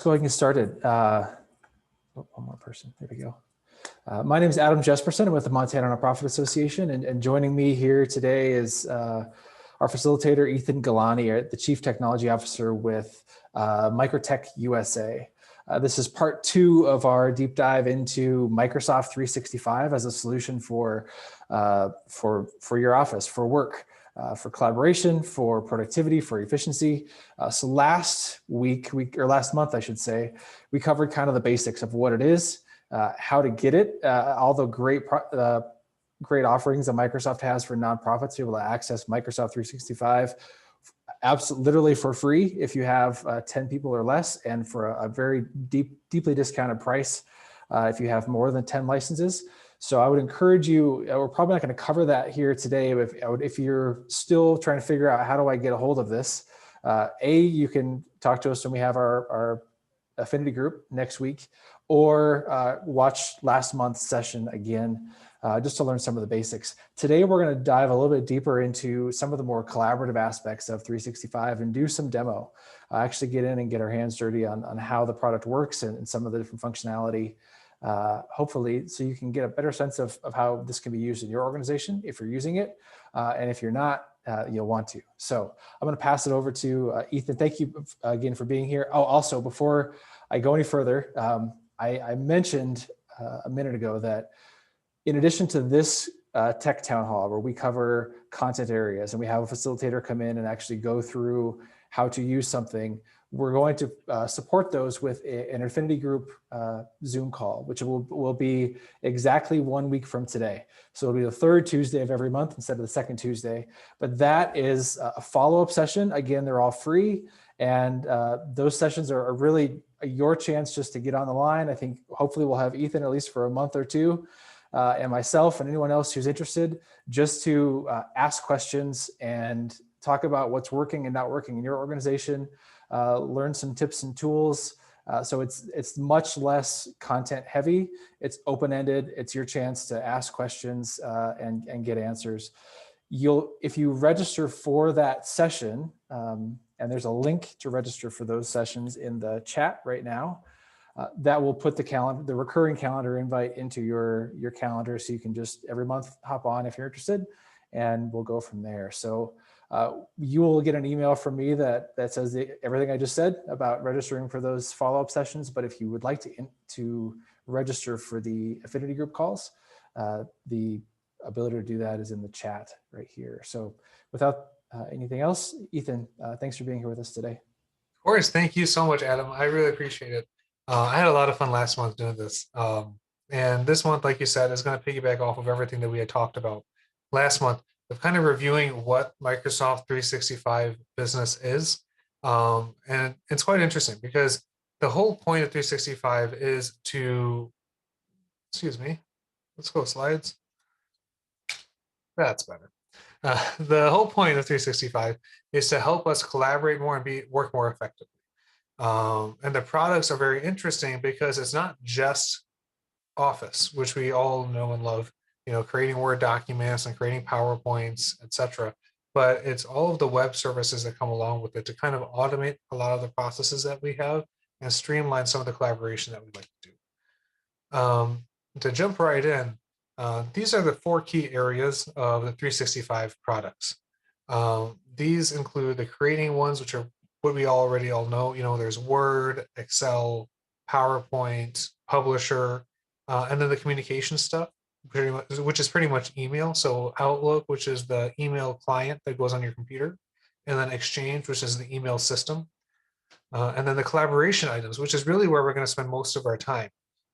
So I can get started. One more person. There we go. My name is Adam Jesperson. I'm with the Montana Nonprofit Association, and joining me here today is our facilitator, Ethan Galani, the Chief Technology Officer with Microtech USA. This is part 2 of our deep dive into Microsoft 365 as a solution for your office, for work. For collaboration, for productivity, for efficiency. So last month, I should say, we covered kind of the basics of what it is, how to get it, all the great offerings that Microsoft has for nonprofits to be able to access Microsoft 365 literally for free if you have 10 people or less, and for a very deeply discounted price if you have more than 10 licenses. So I would encourage you, we're probably not going to cover that here today, but if you're still trying to figure out how do I get a hold of this, you can talk to us when we have our affinity group next week, or watch last month's session again, just to learn some of the basics. Today, we're going to dive a little bit deeper into some of the more collaborative aspects of 365 and do some demo, actually get in and get our hands dirty on how the product works and some of the different functionality. Hopefully, so you can get a better sense of how this can be used in your organization if you're using it, and if you're not, you'll want to. So I'm going to pass it over to Ethan. Thank you again for being here. Oh, also, before I go any further, I mentioned a minute ago that in addition to this tech town hall where we cover content areas and we have a facilitator come in and actually go through how to use something, we're going to support those with an affinity group Zoom call, which will be exactly 1 week from today. So it'll be the third Tuesday of every month instead of the second Tuesday. But that is a follow-up session. Again, they're all free. And those sessions are really your chance just to get on the line. I think hopefully we'll have Ethan at least for a month or two, and myself and anyone else who's interested, just to ask questions and talk about what's working and not working in your organization. Learn some tips and tools. So it's much less content heavy. It's open-ended. It's your chance to ask questions and get answers. If you register for that session, and there's a link to register for those sessions in the chat right now, that will put the recurring calendar invite into your calendar, so you can just every month hop on if you're interested, and we'll go from there. So you will get an email from me that says everything I just said about registering for those follow-up sessions. But if you would like to register for the affinity group calls, the ability to do that is in the chat right here. So without anything else, Ethan, thanks for being here with us today. Of course. Thank you so much, Adam. I really appreciate it. I had a lot of fun last month doing this. And this month, like you said, is going to piggyback off of everything that we had talked about last month, of kind of reviewing what Microsoft 365 Business is. And it's quite interesting because the whole point of 365 is to, excuse me, let's go slides. That's better. The whole point of 365 is to help us collaborate more and work more effectively. And the products are very interesting because it's not just Office, which we all know and love, creating Word documents and creating PowerPoints, etc. But it's all of the web services that come along with it to kind of automate a lot of the processes that we have and streamline some of the collaboration that we'd like to do. To jump right in, these are the 4 key areas of the 365 products. These include the creating ones, which are what we already all know. There's Word, Excel, PowerPoint, Publisher, and then the communication stuff, which is pretty much email. So Outlook, which is the email client that goes on your computer, and then Exchange, which is the email system, and then the collaboration items, which is really where we're going to spend most of our time.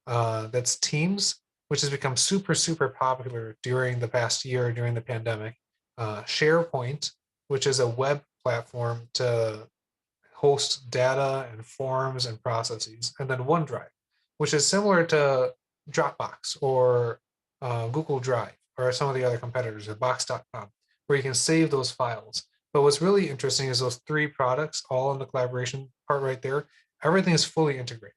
That's Teams, which has become super, super popular during the past year, during the pandemic. SharePoint, which is a web platform to host data and forms and processes. And then OneDrive, which is similar to Dropbox or Google Drive or some of the other competitors, or Box.com, where you can save those files. But what's really interesting is those 3 products, all in the collaboration part right there, everything is fully integrated.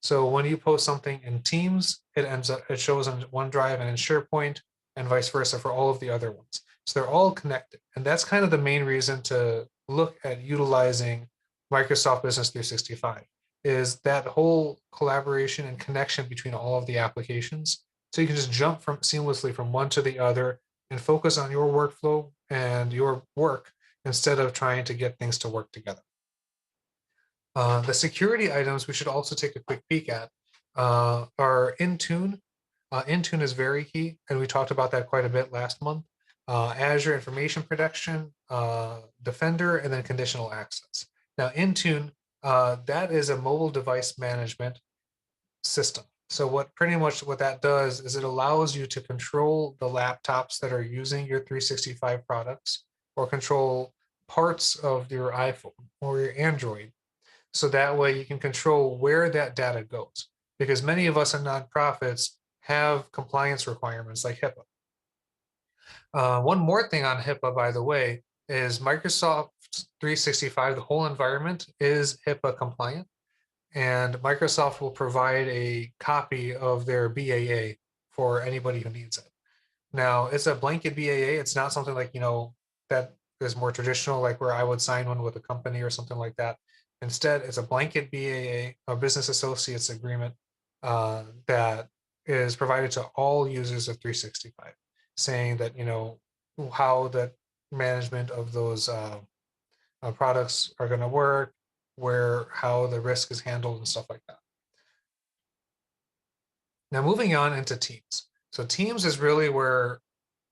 So when you post something in Teams, it shows on OneDrive and in SharePoint, and vice versa for all of the other ones. So they're all connected. And that's kind of the main reason to look at utilizing Microsoft Business 365. is that whole collaboration and connection between all of the applications. So you can just jump from seamlessly from one to the other and focus on your workflow and your work instead of trying to get things to work together. The security items we should also take a quick peek at are Intune. Intune is very key, and we talked about that quite a bit last month. Azure Information Protection, Defender, and then conditional access. Now, Intune, that is a mobile device management system. So what that does is it allows you to control the laptops that are using your 365 products, or control parts of your iPhone or your Android. So that way you can control where that data goes. Because many of us in nonprofits have compliance requirements like HIPAA. One more thing on HIPAA, by the way, is Microsoft 365, the whole environment is HIPAA compliant. And Microsoft will provide a copy of their BAA for anybody who needs it. Now, it's a blanket BAA. It's not something like, that is more traditional, like where I would sign one with a company or something like that. Instead, it's a blanket BAA, a business associates agreement, that is provided to all users of 365, saying that, how the management of those products are going to work, how the risk is handled and stuff like that. Now, moving on into Teams. So Teams is really where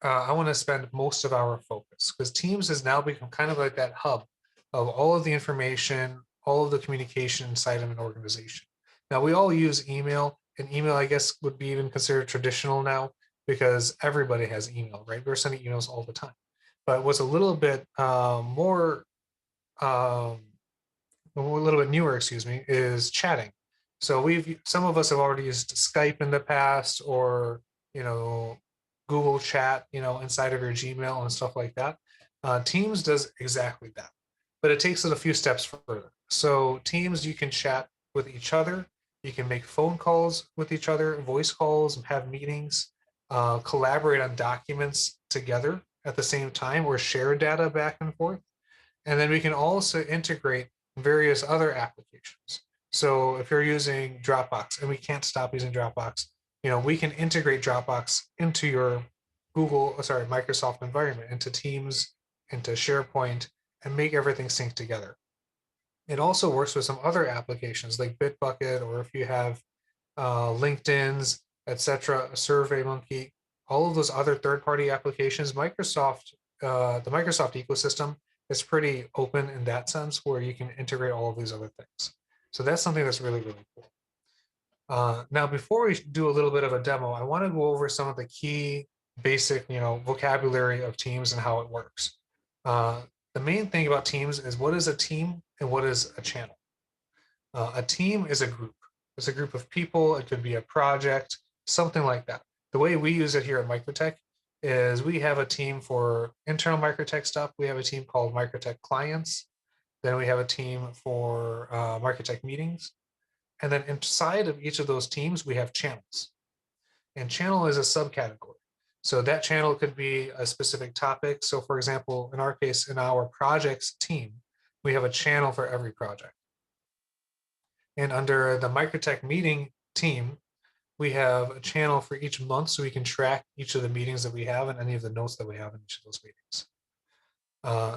I want to spend most of our focus, because Teams has now become kind of like that hub of all of the information, all of the communication inside of an organization. Now, we all use email, and email, I guess, would be even considered traditional now, because everybody has email, right? We're sending emails all the time. But what's a little bit more a little bit newer, excuse me, is chatting. So some of us have already used Skype in the past, or Google Chat, inside of your Gmail and stuff like that. Teams does exactly that, but it takes it a few steps further. So Teams, you can chat with each other, you can make phone calls with each other, voice calls, have meetings, collaborate on documents together at the same time, or share data back and forth. And then we can also integrate various other applications. So if you're using Dropbox, and we can't stop using Dropbox, we can integrate Dropbox into your Microsoft environment, into Teams, into SharePoint, and make everything sync together. It also works with some other applications like Bitbucket, or if you have LinkedIn's, etc., SurveyMonkey, all of those other third-party applications. The Microsoft ecosystem is pretty open in that sense, where you can integrate all of these other things. So that's something that's really, really cool. Now, before we do a little bit of a demo, I want to go over some of the key basic, vocabulary of Teams and how it works. The main thing about Teams is, what is a team and what is a channel? A team is a group. It's a group of people. It could be a project, something like that. The way we use it here at Microtech is we have a team for internal Microtech stuff. We have a team called Microtech Clients. Then we have a team for Microtech Meetings. And then inside of each of those teams, we have channels. And channel is a subcategory. So that channel could be a specific topic. So for example, in our case, in our projects team, we have a channel for every project. And under the Microtech Meeting team, we have a channel for each month, so we can track each of the meetings that we have and any of the notes that we have in each of those meetings.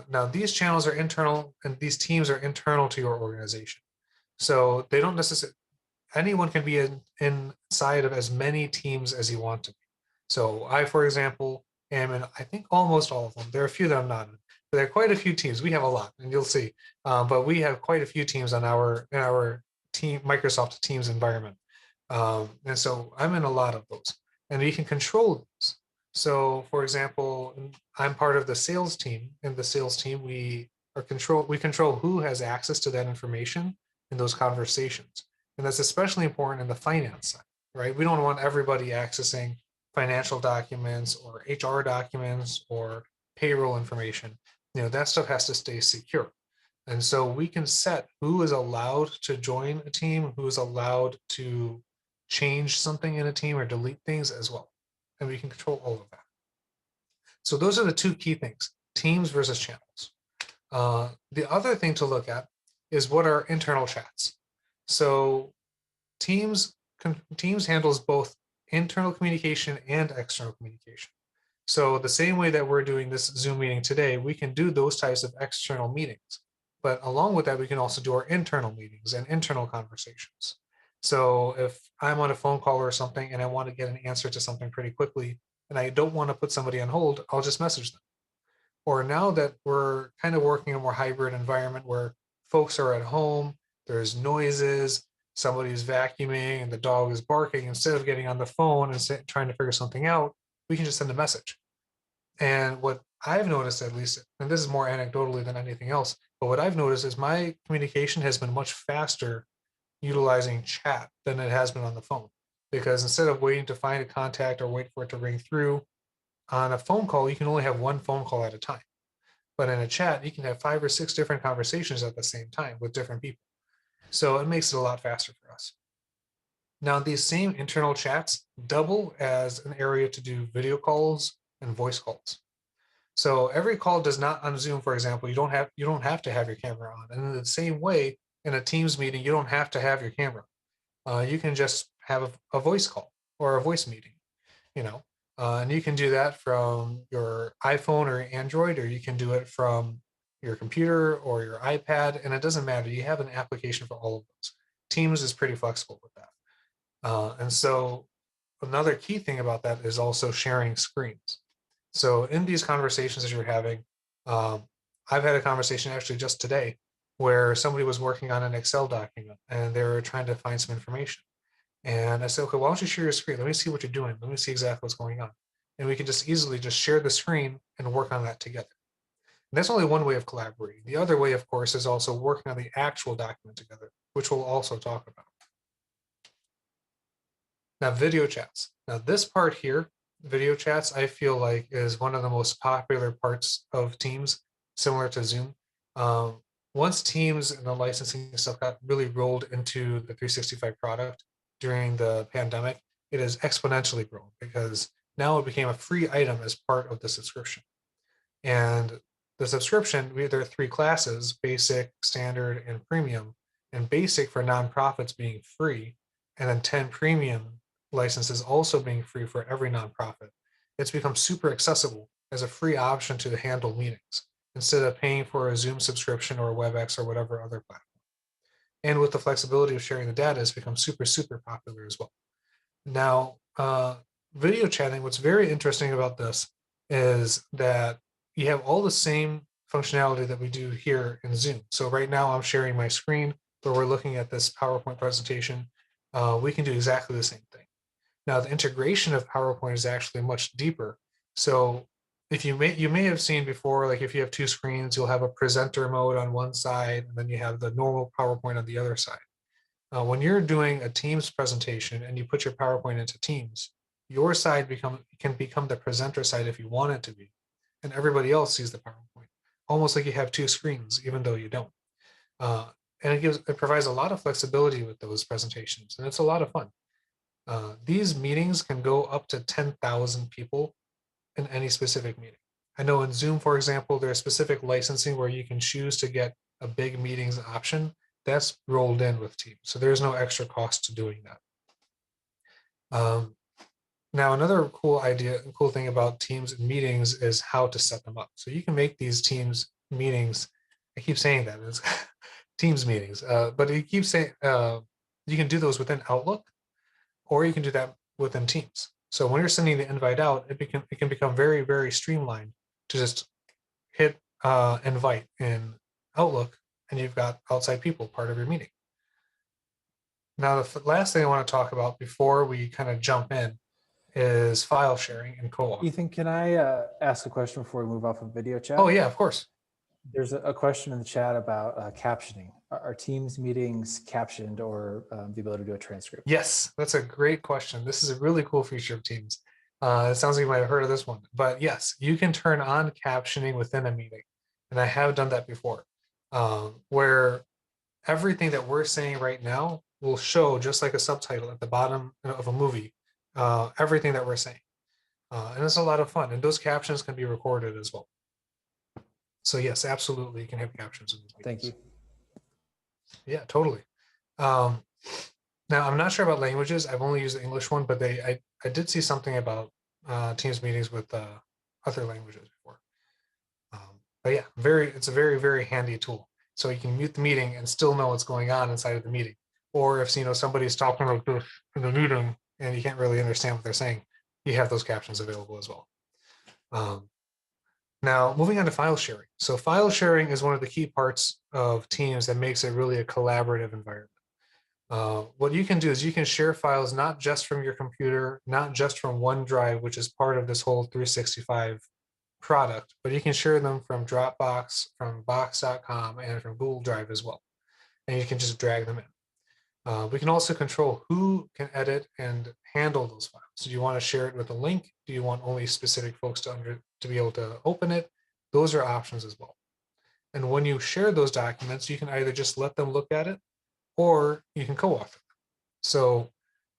Now, these channels are internal, and these teams are internal to your organization. So they don't necessarily, anyone can be inside of as many teams as you want to be. So I, for example, am in, I think, almost all of them. There are a few that I'm not in, but there are quite a few teams. We have a lot, and you'll see. But we have quite a few teams on in our team Microsoft Teams environment. And so I'm in a lot of those, and we can control these. So for example, I'm part of the sales team. In the sales team, we control who has access to that information in those conversations. And that's especially important in the finance side, right? We don't want everybody accessing financial documents or HR documents or payroll information. That stuff has to stay secure. And so we can set who is allowed to join a team, who is allowed to change something in a team or delete things as well. And we can control all of that. So those are the two key things, teams versus channels. The other thing to look at is, what are internal chats? So Teams handles both internal communication and external communication. So the same way that we're doing this Zoom meeting today, we can do those types of external meetings. But along with that, we can also do our internal meetings and internal conversations. So if I'm on a phone call or something and I want to get an answer to something pretty quickly and I don't want to put somebody on hold, I'll just message them. Or now that we're kind of working in a more hybrid environment where folks are at home, there's noises, somebody's vacuuming and the dog is barking, instead of getting on the phone and trying to figure something out, we can just send a message. And what I've noticed, at least, and this is more anecdotally than anything else, but what I've noticed is my communication has been much faster utilizing chat than it has been on the phone. Because instead of waiting to find a contact or wait for it to ring through, on a phone call, you can only have one phone call at a time. But in a chat, you can have 5 or 6 different conversations at the same time with different people. So it makes it a lot faster for us. Now, these same internal chats double as an area to do video calls and voice calls. So every call does not, on Zoom, for example, you don't have to have your camera on. And in the same way, in a Teams meeting, you don't have to have your camera. You can just have a voice call or a voice meeting, you know. And you can do that from your iPhone or Android, or you can do it from your computer or your iPad, and it doesn't matter. You have an application for all of those. Teams is pretty flexible with that. And so another key thing about that is also sharing screens. So in these conversations that you're having, um, I've had a conversation actually just today where somebody was working on an Excel document and they were trying to find some information. And I said, okay, why don't you share your screen? Let me see what you're doing. Let me see exactly what's going on. And we can just easily just share the screen and work on that together. And that's only one way of collaborating. The other way, of course, is also working on the actual document together, which we'll also talk about. Now, video chats. Now, this part here, video chats, I feel like is one of the most popular parts of Teams, similar to Zoom. Um, Once Teams and the licensing stuff got really rolled into the 365 product during the pandemic, it has exponentially grown because now it became a free item as part of the subscription. And the subscription, there are 3 classes: basic, standard, and premium. And basic for nonprofits being free, and then 10 premium licenses also being free for every nonprofit. It's become super accessible as a free option to handle meetings instead of paying for a Zoom subscription or a WebEx or whatever other platform. And with the flexibility of sharing the data, it's become super, super popular as well. Now, video chatting, what's very interesting about this is that you have all the same functionality that we do here in Zoom. So right now I'm sharing my screen where we're looking at this PowerPoint presentation. We can do exactly the same thing. Now, the integration of PowerPoint is actually much deeper. So if you may have seen before, like if you have 2 screens, you'll have a presenter mode on one side, and then you have the normal PowerPoint on the other side. When you're doing a Teams presentation and you put your PowerPoint into Teams, your side can become the presenter side if you want it to be, and everybody else sees the PowerPoint, almost like you have 2 screens, even though you don't. Uh, and it provides a lot of flexibility with those presentations, and it's a lot of fun. These meetings can go up to 10,000 people in any specific meeting. I know in Zoom, for example, there's specific licensing where you can choose to get a big meetings option that's rolled in with Teams. So there's no extra cost to doing that. Now, another cool thing about Teams and meetings is how to set them up. So you can make these Teams meetings. I keep saying that it's Teams meetings, but you keep saying you can do those within Outlook, or you can do that within Teams. So when you're sending the invite out, it can become very, very streamlined to just hit invite in Outlook, and you've got outside people part of your meeting. Now, the last thing I want to talk about before we kind of jump in is file sharing and co-op. Ethan, can I ask a question before we move off of video chat? Oh yeah, of course. There's a question in the chat about captioning. Are Teams meetings captioned, or the ability to do a transcript? Yes, that's a great question. This is a really cool feature of Teams. It sounds like you might have heard of this one, but yes, you can turn on captioning within a meeting. And I have done that before, where everything that we're saying right now will show just like a subtitle at the bottom of a movie, everything that we're saying. And it's a lot of fun. And those captions can be recorded as well. So yes, absolutely, you can have captions in these meetings. Thank you. Yeah, totally. Now, I'm not sure about languages. I've only used the English one, but I did see something about Teams meetings with other languages before. But yeah, it's a very, very handy tool. So you can mute the meeting and still know what's going on inside of the meeting. Or if somebody's talking like this in the meeting and you can't really understand what they're saying, you have those captions available as well. Now, moving on to file sharing. So file sharing is one of the key parts of Teams that makes it really a collaborative environment. What you can do is you can share files not just from your computer, not just from OneDrive, which is part of this whole 365 product, but you can share them from Dropbox, from Box.com, and from Google Drive as well. And you can just drag them in. We can also control who can edit and handle those files. Do you want to share it with a link? Do you want only specific folks to be able to open it? Those are options as well. And when you share those documents, you can either just let them look at it, or you can co-author. So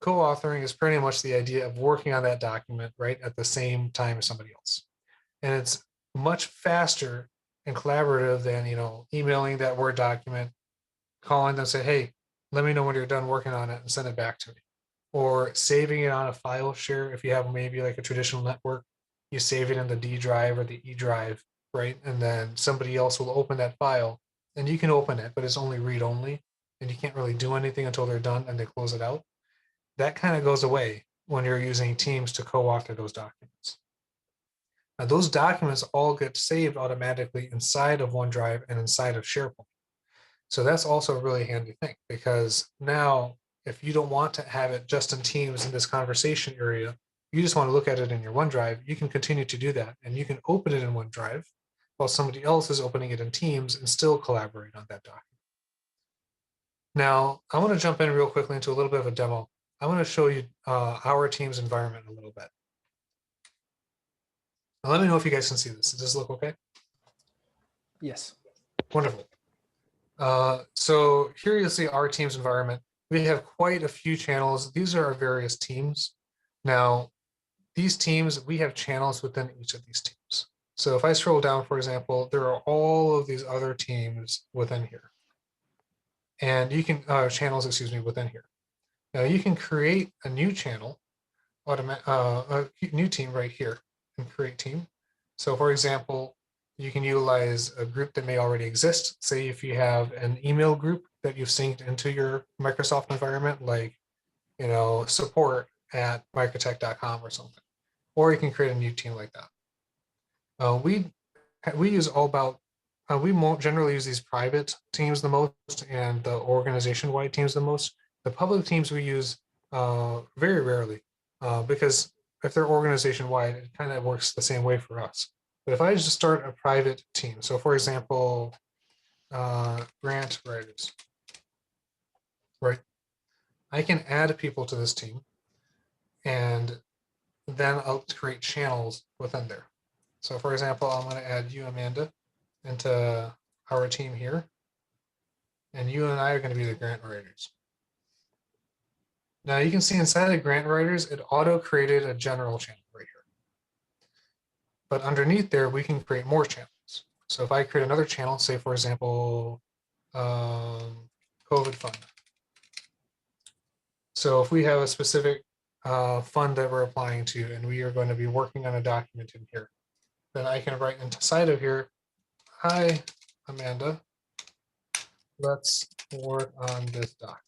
co-authoring is pretty much the idea of working on that document right at the same time as somebody else. And it's much faster and collaborative than, emailing that Word document, calling them, say, hey, let me know when you're done working on it and send it back to me. Or saving it on a file share. If you have maybe like a traditional network, you save it in the D drive or the E drive, right? And then somebody else will open that file and you can open it, but it's only read only. And you can't really do anything until they're done and they close it out. That kind of goes away when you're using Teams to co-author those documents. Now, those documents all get saved automatically inside of OneDrive and inside of SharePoint. So that's also a really handy thing, because now if you don't want to have it just in Teams in this conversation area, you just want to look at it in your OneDrive, you can continue to do that. And you can open it in OneDrive while somebody else is opening it in Teams and still collaborate on that document. Now, I want to jump in real quickly into a little bit of a demo. I want to show you our Teams environment a little bit. Now, let me know if you guys can see this. Does this look okay? Yes. Wonderful. So here you see our Teams environment. We have quite a few channels. These are our various teams. Now, these teams, we have channels within each of these teams. So if I scroll down, for example, there are all of these other teams within here. And you can, channels, within here. Now you can create a new channel, a new team right here and create team. So for example, you can utilize a group that may already exist. Say if you have an email group that you've synced into your Microsoft environment, like, support at microtech.com or something, or you can create a new team like that. We use all about, we won't generally use these private teams the most and the organization-wide teams the most. The public teams we use very rarely because if they're organization-wide, it kind of works the same way for us. But if I just start a private team, so for example, grant writers, right? I can add people to this team and then I'll create channels within there. So for example, I'm going to add you, Amanda, into our team here. And you and I are going to be the grant writers. Now you can see inside of grant writers, it auto created a general channel right here. But underneath there, we can create more channels. So if I create another channel, say for example, COVID fund. So if we have a specific fund that we're applying to, and we are going to be working on a document in here, then I can write inside of here, hi, Amanda, let's work on this doc.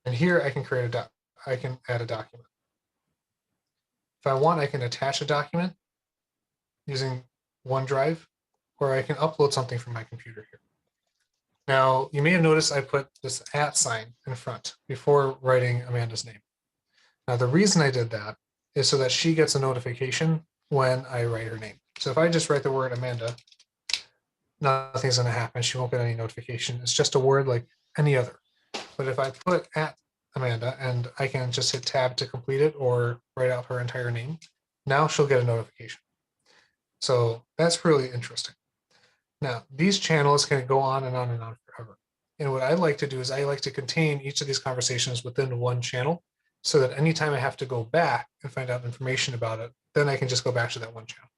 And here I can create I can add a document. If I want, I can attach a document using OneDrive, or I can upload something from my computer here. Now, you may have noticed I put this @ sign in front before writing Amanda's name. Now, the reason I did that is so that she gets a notification when I write her name. So if I just write the word Amanda, nothing's going to happen. She won't get any notification. It's just a word like any other. But if I put @ Amanda and I can just hit tab to complete it or write out her entire name, now she'll get a notification. So that's really interesting. Now, these channels can go on and on and on forever. And what I like to do is I like to contain each of these conversations within one channel so that anytime I have to go back and find out information about it, then I can just go back to that one channel.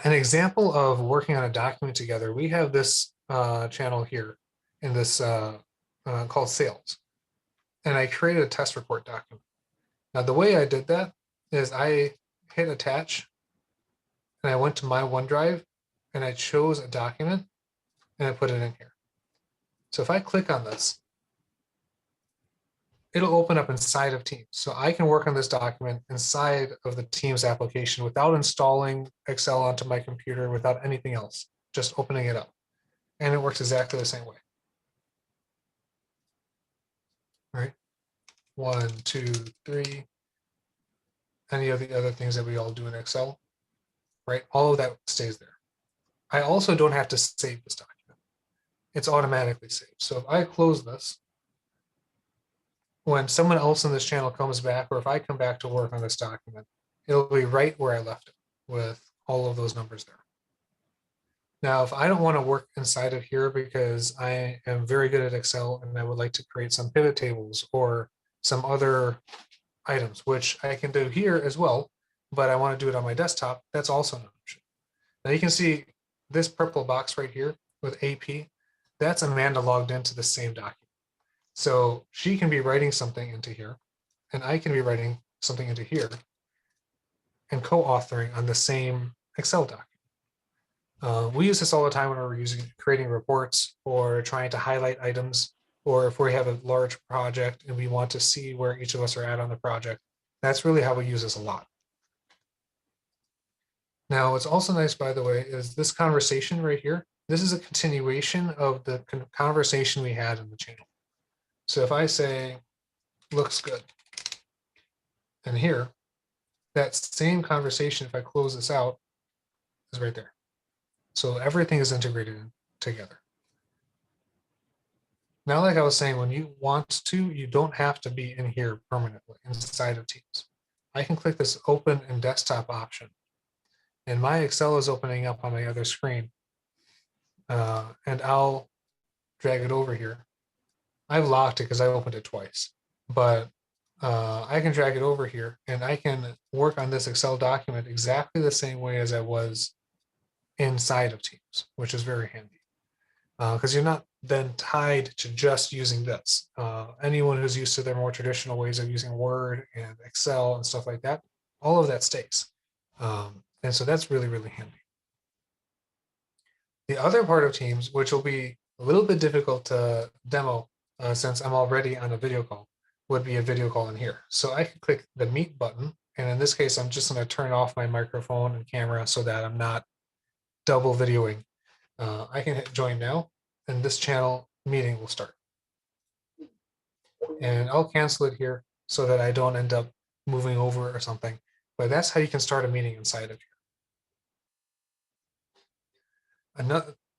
An example of working on a document together, we have this channel here in this called sales. And I created a test report document. Now, the way I did that is I hit attach and I went to my OneDrive and I chose a document and I put it in here. So if I click on this, it'll open up inside of Teams. So I can work on this document inside of the Teams application without installing Excel onto my computer, without anything else, just opening it up. And it works exactly the same way. All right. 1, 2, 3. Any of the other things that we all do in Excel, right? All of that stays there. I also don't have to save this document. It's automatically saved. So if I close this, when someone else in this channel comes back, or if I come back to work on this document, it'll be right where I left it with all of those numbers there. Now, if I don't want to work inside of here because I am very good at Excel and I would like to create some pivot tables or some other items, which I can do here as well, but I want to do it on my desktop, that's also an option. Now you can see this purple box right here with AP, that's Amanda logged into the same document. So she can be writing something into here, and I can be writing something into here and co-authoring on the same Excel document. We use this all the time when we're creating reports or trying to highlight items, or if we have a large project and we want to see where each of us are at on the project. That's really how we use this a lot. Now, what's also nice, by the way, is this conversation right here. This is a continuation of the conversation we had in the channel. So if I say, looks good, and here, that same conversation, if I close this out, is right there. So everything is integrated together. Now, like I was saying, when you want to, you don't have to be in here permanently inside of Teams. I can click this open in desktop option, and my Excel is opening up on my other screen. And I'll drag it over here. I've locked it because I opened it twice, but I can drag it over here and I can work on this Excel document exactly the same way as I was inside of Teams, which is very handy because you're not then tied to just using this. Anyone who's used to their more traditional ways of using Word and Excel and stuff like that, all of that stays. And so that's really, really handy. The other part of Teams, which will be a little bit difficult to demo since I'm already on a video call, would be a video call in here. So I can click the Meet button. And in this case, I'm just going to turn off my microphone and camera so that I'm not double videoing. I can hit join now, and this channel meeting will start. And I'll cancel it here so that I don't end up moving over or something. But that's how you can start a meeting inside of here.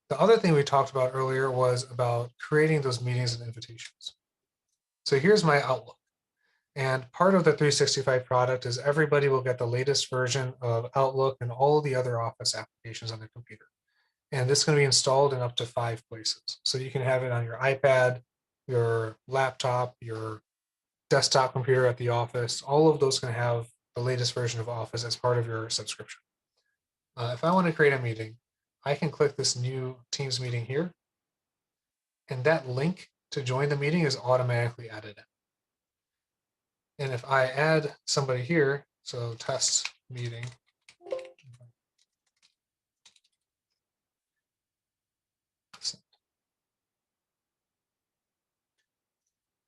The other thing we talked about earlier was about creating those meetings and invitations. So here's my Outlook. And part of the 365 product is everybody will get the latest version of Outlook and all the other Office applications on their computer. And this is going to be installed in up to 5 places. So you can have it on your iPad, your laptop, your desktop computer at the office. All of those can have the latest version of Office as part of your subscription. If I want to create a meeting, I can click this new Teams meeting here, and that link to join the meeting is automatically added in. And if I add somebody here, so test meeting,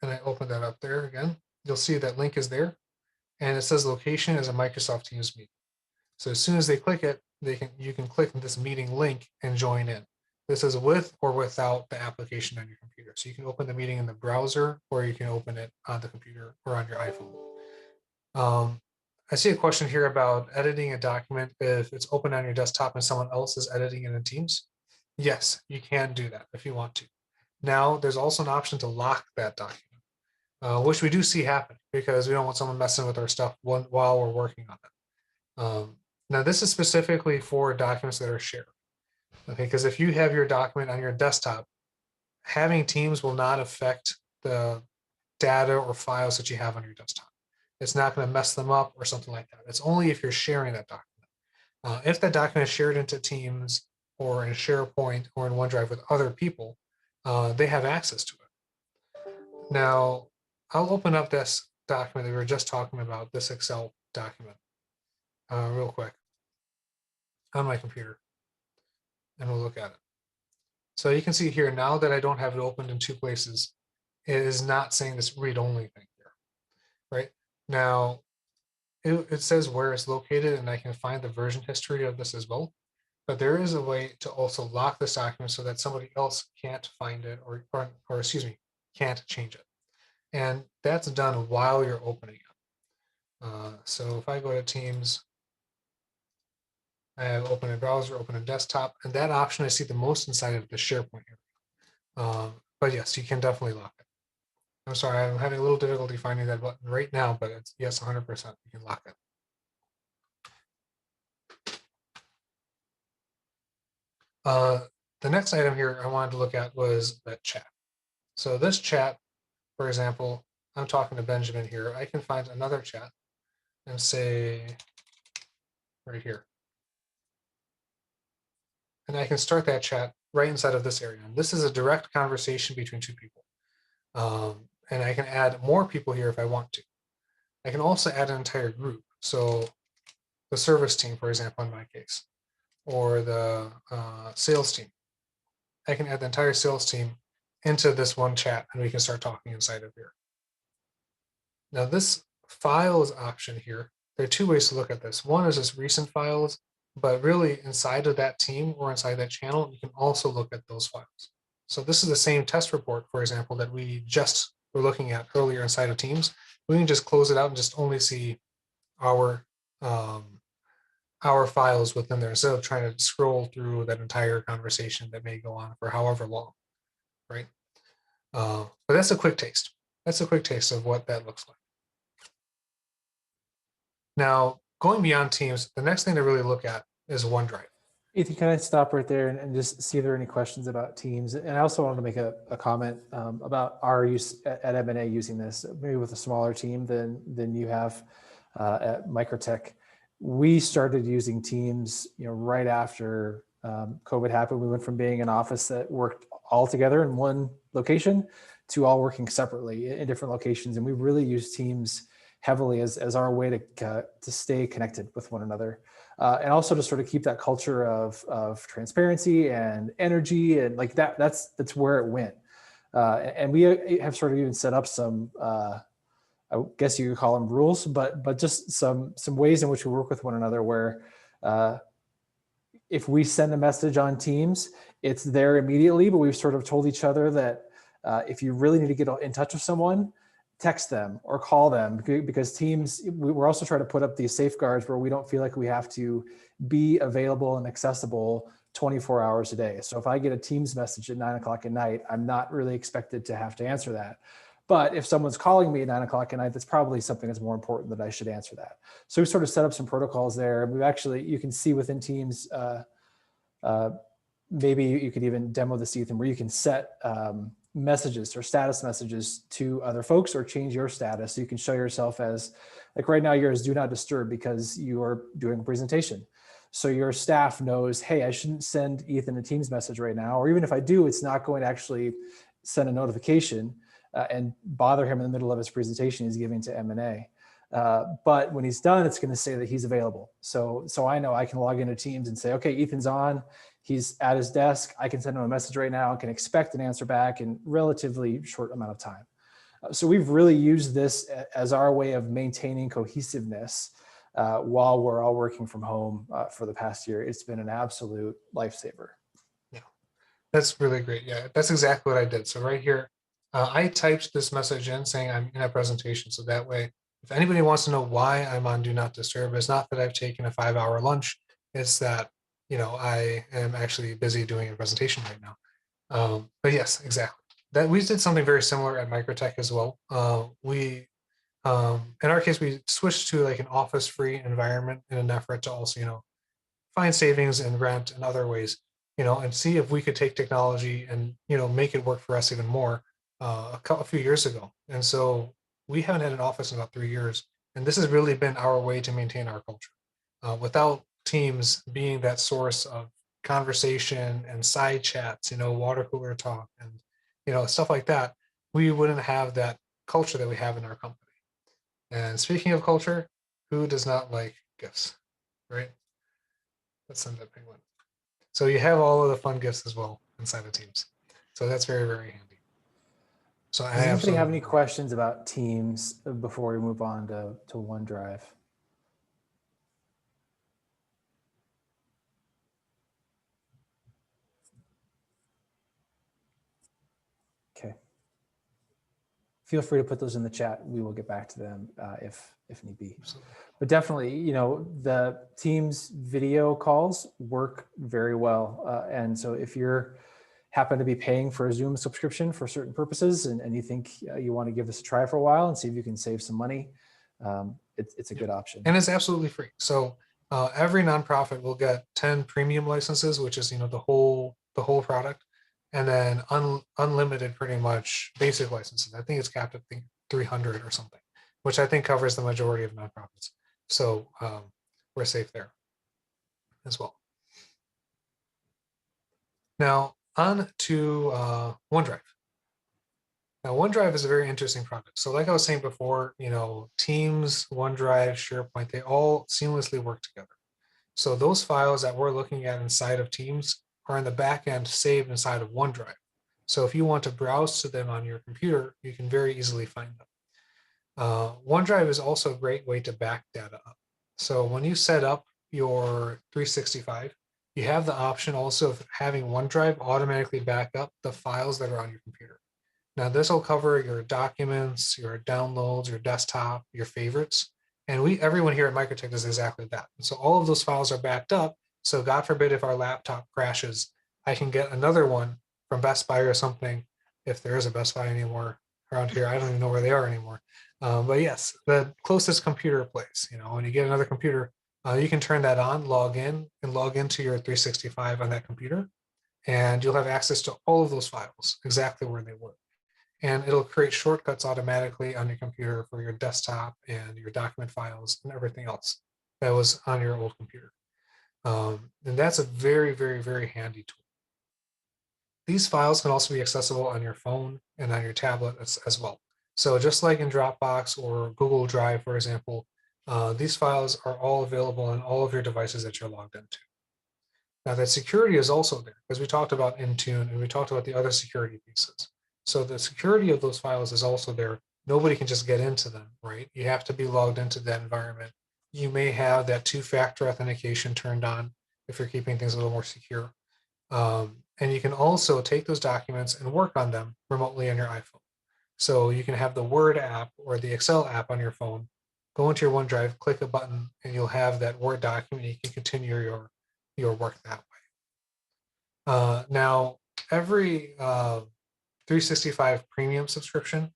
and I open that up there again, you'll see that link is there, and it says location is a Microsoft Teams meeting. So as soon as they click it, you can click this meeting link and join in. This is with or without the application on your computer. So you can open the meeting in the browser, or you can open it on the computer or on your iPhone. I see a question here about editing a document if it's open on your desktop and someone else is editing it in Teams. Yes, you can do that if you want to. Now, there's also an option to lock that document, which we do see happen because we don't want someone messing with our stuff while we're working on it. Now, this is specifically for documents that are shared. Okay, because if you have your document on your desktop, having Teams will not affect the data or files that you have on your desktop. It's not going to mess them up or something like that. It's only if you're sharing that document. If that document is shared into Teams or in SharePoint or in OneDrive with other people, they have access to it. Now, I'll open up this document that we were just talking about, this Excel document, real quick on my computer, and we'll look at it. So you can see here, now that I don't have it opened in two places, it is not saying this read-only thing here, right? Now, it says where it's located, and I can find the version history of this as well. But there is a way to also lock this document so that somebody else can't find it or excuse me, can't change it. And that's done while you're opening it. So if I go to Teams, I have open a browser, open a desktop, and that option I see the most inside of the SharePoint area. But yes, you can definitely lock it. I'm sorry, I'm having a little difficulty finding that button right now, but it's yes, 100%, you can lock it. The next item here I wanted to look at was that chat. So this chat, for example, I'm talking to Benjamin here. I can find another chat and say right here. And I can start that chat right inside of this area. And this is a direct conversation between two people. And I can add more people here if I want to. I can also add an entire group. So the service team, for example, in my case, or the sales team. I can add the entire sales team into this one chat, and we can start talking inside of here. Now this files option here, there are two ways to look at this. One is just recent files, but really inside of that team or inside that channel, you can also look at those files. So this is the same test report, for example, that we just were looking at earlier inside of Teams. We can just close it out and just only see our files within there instead of trying to scroll through that entire conversation that may go on for however long, right? But that's a quick taste. That's a quick taste of what that looks like. Now, going beyond Teams, the next thing to really look at is OneDrive. Ethan, can I stop right there and just see if there are any questions about Teams? And I also wanted to make a comment about our use at M&A using this, maybe with a smaller team than you have at Microtech. We started using Teams, right after COVID happened. We went from being an office that worked all together in one location to all working separately in different locations, and we really use Teams heavily as our way to stay connected with one another. And also to sort of keep that culture of transparency and energy, and like that's where it went. And we have sort of even set up some, I guess you could call them rules, but just some ways in which we work with one another where if we send a message on Teams, it's there immediately, but we've sort of told each other that if you really need to get in touch with someone, text them or call them, because Teams, we're also trying to put up these safeguards where we don't feel like we have to be available and accessible 24 hours a day. So if I get a Teams message at 9 o'clock at night, I'm not really expected to have to answer that. But if someone's calling me at 9 o'clock at night, that's probably something that's more important that I should answer that. So we sort of set up some protocols there. We've actually, you can see within Teams, maybe you could even demo this, Ethan, where you can set messages or status messages to other folks or change your status. So you can show yourself as, like right now, you're as do not disturb because you are doing a presentation. So your staff knows, hey, I shouldn't send Ethan a Teams message right now. Or even if I do, it's not going to actually send a notification and bother him in the middle of his presentation he's giving to M&A. But when he's done, it's going to say that he's available. So I know I can log into Teams and say, okay, Ethan's on. He's at his desk. I can send him a message right now and can expect an answer back in relatively short amount of time. So we've really used this as our way of maintaining cohesiveness while we're all working from home for the past year. It's been an absolute lifesaver. Yeah, that's really great. Yeah, that's exactly what I did. So right here, I typed this message in saying I'm in a presentation. So that way, if anybody wants to know why I'm on Do Not Disturb, it's not that I've taken a 5-hour lunch. It's that I am actually busy doing a presentation right now. But yes, exactly. That we did something very similar at Microtech as well. In our case, we switched to like an office-free environment in an effort to also, find savings in rent and other ways, and see if we could take technology and, make it work for us even more a few years ago. And so we haven't had an office in about 3 years. And this has really been our way to maintain our culture. Without Teams being that source of conversation and side chats, water cooler talk and, stuff like that, we wouldn't have that culture that we have in our company. And speaking of culture, who does not like gifts, right? Let's send that penguin. So you have all of the fun gifts as well inside of Teams. So that's very, very handy. So Does anybody have any questions about Teams before we move on to OneDrive? Okay. Feel free to put those in the chat. We will get back to them if need be. Absolutely. But definitely, the Teams video calls work very well. And so if you're happen to be paying for a Zoom subscription for certain purposes and you think you want to give this a try for a while and see if you can save some money, it's a good option. And it's absolutely free. So every nonprofit will get 10 premium licenses, which is, the whole product, and then unlimited pretty much basic licenses. I think it's capped at 300 or something, which I think covers the majority of nonprofits. So we're safe there as well. Now on to OneDrive. Now, OneDrive is a very interesting product. So like I was saying before, Teams, OneDrive, SharePoint, they all seamlessly work together. So those files that we're looking at inside of Teams are in the back end saved inside of OneDrive. So if you want to browse to them on your computer, you can very easily find them. OneDrive is also a great way to back data up. So when you set up your 365, you have the option also of having OneDrive automatically back up the files that are on your computer. Now this will cover your documents, your downloads, your desktop, your favorites. And everyone here at Microtech does exactly that. So all of those files are backed up. So God forbid if our laptop crashes, I can get another one from Best Buy or something, if there is a Best Buy anymore around here. I don't even know where they are anymore. But yes, the closest computer place, when you get another computer, you can turn that on, log in, and log into your 365 on that computer. And you'll have access to all of those files, exactly where they were. And it'll create shortcuts automatically on your computer for your desktop and your document files and everything else that was on your old computer. And that's a very, very, very handy tool. These files can also be accessible on your phone and on your tablet as well. So just like in Dropbox or Google Drive, for example, these files are all available on all of your devices that you're logged into. Now that security is also there because we talked about Intune and we talked about the other security pieces. So the security of those files is also there. Nobody can just get into them, right? You have to be logged into that environment. You may have that two-factor authentication turned on if you're keeping things a little more secure. And you can also take those documents and work on them remotely on your iPhone. So you can have the Word app or the Excel app on your phone, go into your OneDrive, click a button, and you'll have that Word document. You can continue your work that way. Now, every 365 premium subscription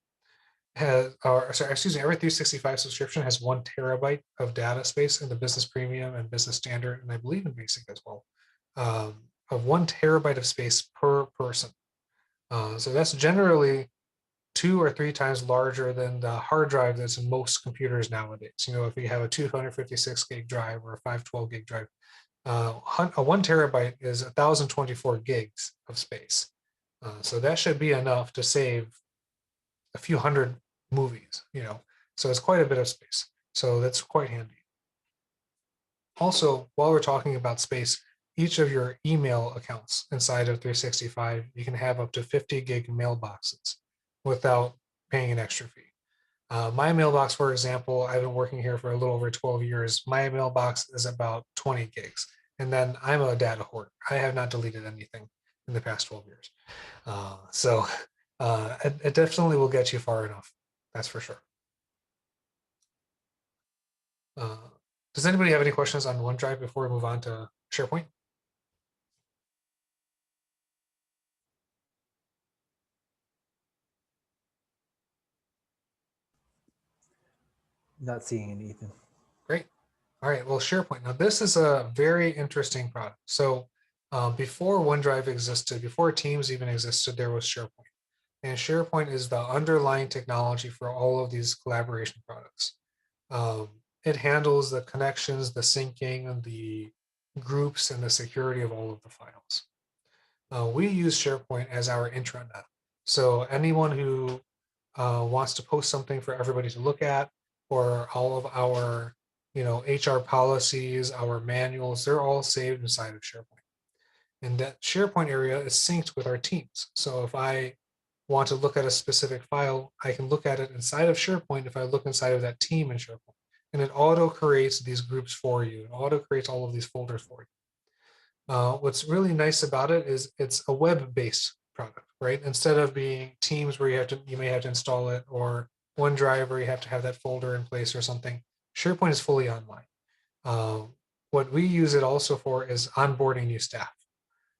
every 365 subscription has 1 terabyte of data space in the business premium and business standard, and I believe in basic as well, of 1 terabyte of space per person. So that's generally 2 or 3 times larger than the hard drive that's in most computers nowadays. If you have a 256 gig drive or a 512 gig drive, a 1 terabyte is 1,024 gigs of space. So that should be enough to save a few hundred movies, so it's quite a bit of space. So that's quite handy. Also, while we're talking about space, each of your email accounts inside of 365, you can have up to 50 gig mailboxes without paying an extra fee. My mailbox, for example, I've been working here for a little over 12 years. My mailbox is about 20 gigs. And then I'm a data hoarder. I have not deleted anything in the past 12 years. So it definitely will get you far enough. That's for sure. Does anybody have any questions on OneDrive before we move on to SharePoint? Not seeing any, Ethan. Great. All right. Well, SharePoint. Now, this is a very interesting product. So before OneDrive existed, before Teams even existed, there was SharePoint. And SharePoint is the underlying technology for all of these collaboration products. It handles the connections, the syncing, and the groups and the security of all of the files. We use SharePoint as our intranet. So anyone who wants to post something for everybody to look at, or all of our, HR policies, our manuals, they're all saved inside of SharePoint. And that SharePoint area is synced with our teams. So if I want to look at a specific file, I can look at it inside of SharePoint if I look inside of that team in SharePoint. And it auto creates these groups for you. It auto creates all of these folders for you. What's really nice about it is it's a web-based product, right? Instead of being Teams where you may have to install it, or OneDrive where you have to have that folder in place or something, SharePoint is fully online. What we use it also for is onboarding new staff.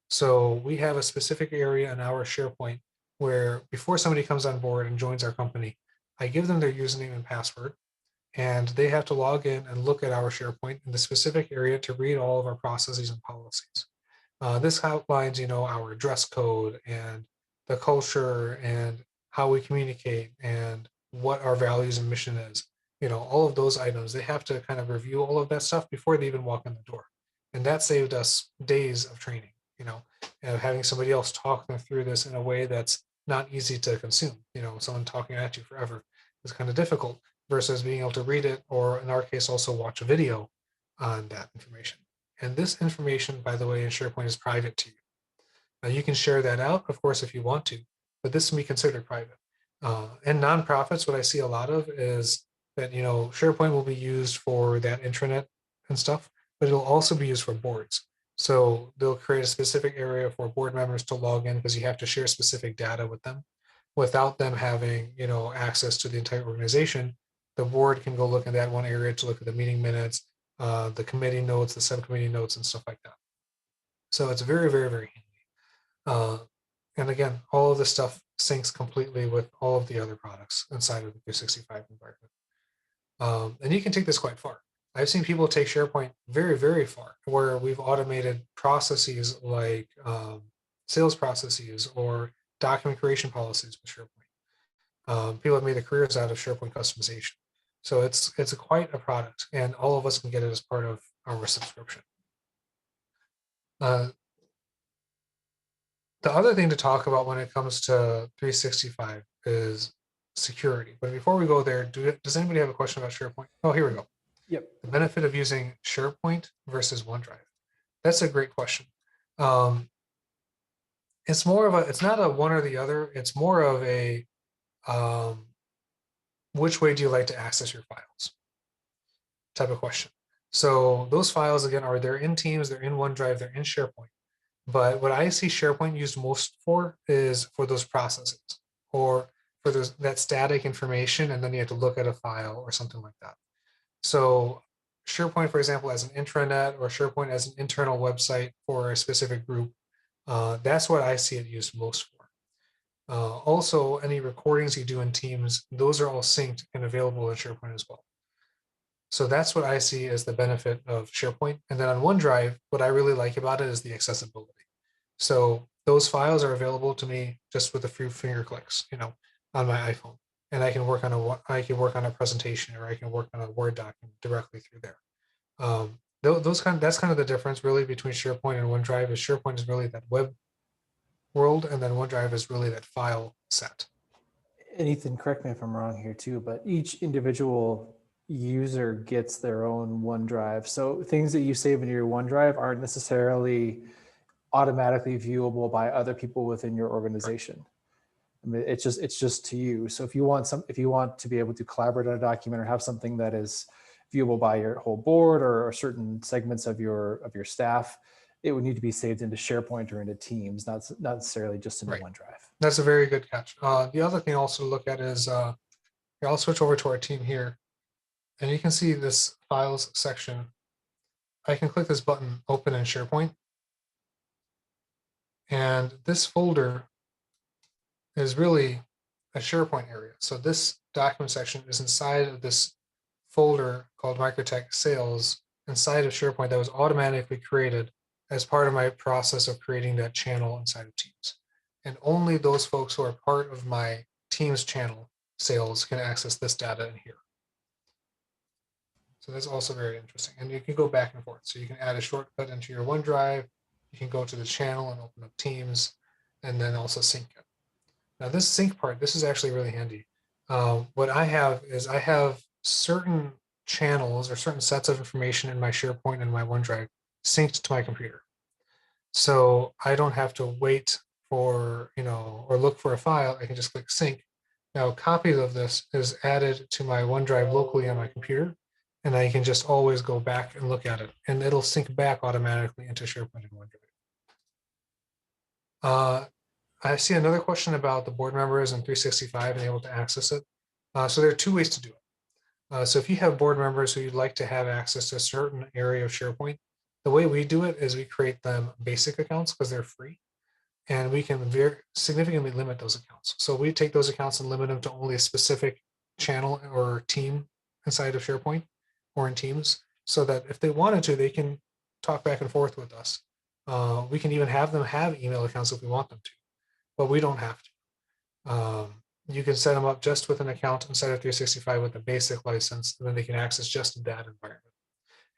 So we have a specific area in our SharePoint where before somebody comes on board and joins our company, I give them their username and password, and they have to log in and look at our SharePoint in the specific area to read all of our processes and policies. This outlines, our dress code and the culture and how we communicate and what our values and mission is. All of those items, they have to kind of review all of that stuff before they even walk in the door. And that saved us days of training, and having somebody else talk them through this in a way that's not easy to consume. Someone talking at you forever is kind of difficult versus being able to read it, or in our case, also watch a video on that information. And this information, by the way, in SharePoint is private to you. Now you can share that out, of course, if you want to, but this can be considered private. And nonprofits, what I see a lot of is that, SharePoint will be used for that intranet and stuff, but it'll also be used for boards. So they'll create a specific area for board members to log in because you have to share specific data with them. Without them having, access to the entire organization, the board can go look at that one area to look at the meeting minutes, the committee notes, the subcommittee notes, and stuff like that. So it's very, very, very handy. And again, all of this stuff syncs completely with all of the other products inside of the 365 environment. And you can take this quite far. I've seen people take SharePoint very, very far, where we've automated processes like sales processes or document creation policies with SharePoint. People have made their careers out of SharePoint customization. So it's quite a product, and all of us can get it as part of our subscription. The other thing to talk about when it comes to 365 is security. But before we go there, does anybody have a question about SharePoint? Oh, here we go. Yep. The benefit of using SharePoint versus OneDrive. That's a great question. It's not a one or the other. It's more of a, which way do you like to access your files type of question. So those files, again, they're in Teams, they're in OneDrive, they're in SharePoint. But what I see SharePoint used most for is for those processes, or for that static information, and then you have to look at a file or something like that. So SharePoint, for example, as an intranet, or SharePoint as an internal website for a specific group, that's what I see it used most for. Also, any recordings you do in Teams, those are all synced and available in SharePoint as well. So that's what I see as the benefit of SharePoint. And then on OneDrive, what I really like about it is the accessibility. So those files are available to me just with a few finger clicks, on my iPhone, and I can work on a presentation, or I can work on a Word document directly through there. That's kind of the difference really between SharePoint and OneDrive. Is SharePoint is really that web world, and then OneDrive is really that file set. And Ethan, correct me if I'm wrong here too, but each individual user gets their own OneDrive. So things that you save into your OneDrive aren't necessarily automatically viewable by other people within your organization. I mean, it's just to you. So if you want to be able to collaborate on a document, or have something that is viewable by your whole board, or certain segments of your staff, it would need to be saved into SharePoint or into Teams, not necessarily just into OneDrive. That's a very good catch. The other thing also to look at is, I'll switch over to our team here, and you can see this files section. I can click this button, open in SharePoint, and this folder is really a SharePoint area. So this document section is inside of this folder called Microtech Sales inside of SharePoint that was automatically created as part of my process of creating that channel inside of Teams. And only those folks who are part of my Teams channel sales can access this data in here. So that's also very interesting. And you can go back and forth. So you can add a shortcut into your OneDrive. You can go to the channel and open up Teams, and then also sync it. Now this sync part, this is actually really handy. What I have is I have certain channels or certain sets of information in my SharePoint and my OneDrive synced to my computer. So I don't have to wait for, or look for a file. I can just click sync. Now copies of this is added to my OneDrive locally on my computer, and I can just always go back and look at it, and it'll sync back automatically into SharePoint and OneDrive. I see another question about the board members and 365 and able to access it. So there are two ways to do it. So if you have board members who you'd like to have access to a certain area of SharePoint, the way we do it is we create them basic accounts because they're free, and we can very significantly limit those accounts. So we take those accounts and limit them to only a specific channel or team inside of SharePoint or in Teams, so that if they wanted to, they can talk back and forth with us. We can even have them have email accounts if we want them to, but we don't have to. You can set them up just with an account inside of 365 with a basic license, and then they can access just that environment.